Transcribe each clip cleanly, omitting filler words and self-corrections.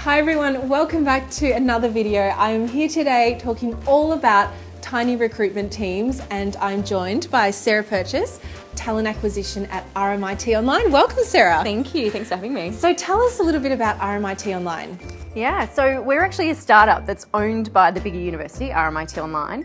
Hi everyone, welcome back to another video. I'm here today talking all about tiny recruitment teams, and I'm joined by Sarah Purches, Talent Acquisition at RMIT Online. Welcome, Sarah. Thank you, thanks for having me. So tell us a little bit about RMIT Online. Yeah, so we're actually a startup that's owned by the bigger university, RMIT Online.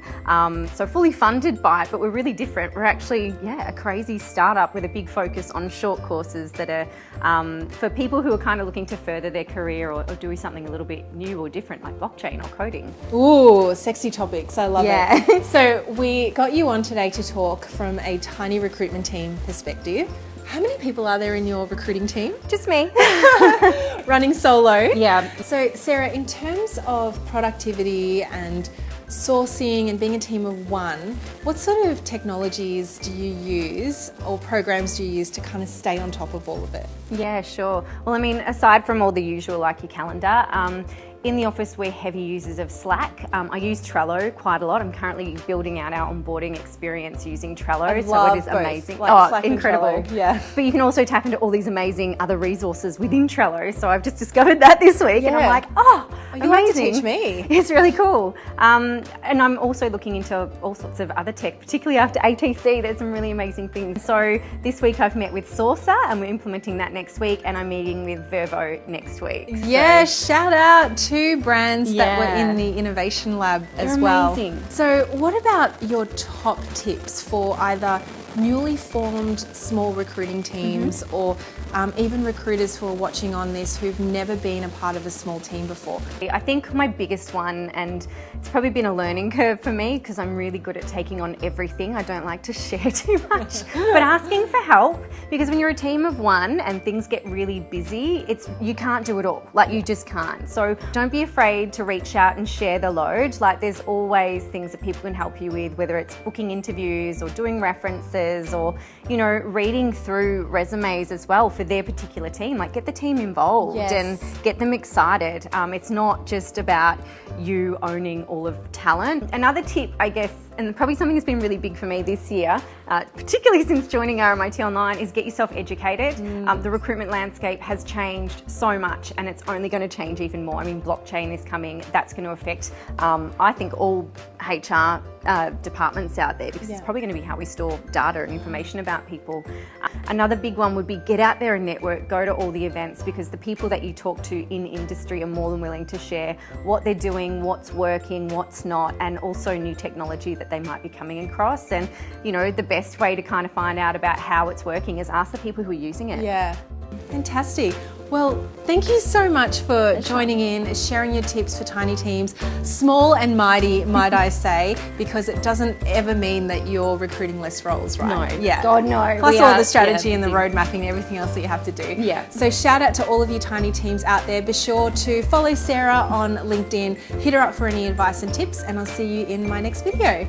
So fully funded by it, but we're really different. We're actually, a crazy startup with a big focus on short courses that are for people who are kind of looking to further their career or do something a little bit new or different, like blockchain or coding. Ooh, sexy topics. I love it. So we got you on today to talk from a tiny recruitment team perspective. How many people are there in your recruiting team? Just me. Running solo. Yeah. So Sarah, in terms of productivity and sourcing and being a team of one, what sort of technologies do you use or programs do you use to kind of stay on top of all of it? Yeah, sure. Well, I mean, aside from all the usual like your calendar, in the office, we're heavy users of Slack. I use Trello quite a lot. I'm currently building out our onboarding experience using Trello, so it is amazing. Slack incredible. And Trello. Yeah. But you can also tap into all these amazing other resources within Trello. So I've just discovered that this week, and I'm like, you have to teach me. It's really cool. And I'm also looking into all sorts of other tech, particularly after ATC. There's some really amazing things. So this week I've met with Saucer, and we're implementing that next week, and I'm meeting with Vervo next week. Yeah, shout out to brands that were in the innovation lab as well. Amazing. So what about your top tips for either newly formed small recruiting teams or even recruiters who are watching on this who've never been a part of a small team before? I think my biggest one, and it's probably been a learning curve for me because I'm really good at taking on everything. I don't like to share too much, but asking for help, because when you're a team of one and things get really busy, you can't do it all. Like, you just can't. So don't be afraid to reach out and share the load. Like, there's always things that people can help you with, whether it's booking interviews or doing references or, reading through resumes as well for their particular team. Like, get the team involved and get them excited. It's not just about you owning all of talent. Another tip, I guess, and probably something that's been really big for me this year, particularly since joining RMIT Online, is get yourself educated. The recruitment landscape has changed so much, and it's only going to change even more. I mean, blockchain is coming. That's going to affect, I think, all HR departments out there, because it's probably going to be how we store data and information about people. Another big one would be get out there and network, go to all the events, because the people that you talk to in industry are more than willing to share what they're doing, what's working, what's not, and also new technology that they might be coming across. And the best way to kind of find out about how it's working is ask the people who are using it. Yeah, fantastic. Well, thank you so much for joining in, sharing your tips for tiny teams, small and mighty, might I say, because it doesn't ever mean that you're recruiting less roles, right? No, yeah. God, no. Plus all the strategy and the road mapping and everything else that you have to do. Yeah. So shout out to all of you tiny teams out there. Be sure to follow Sarah on LinkedIn, hit her up for any advice and tips, and I'll see you in my next video.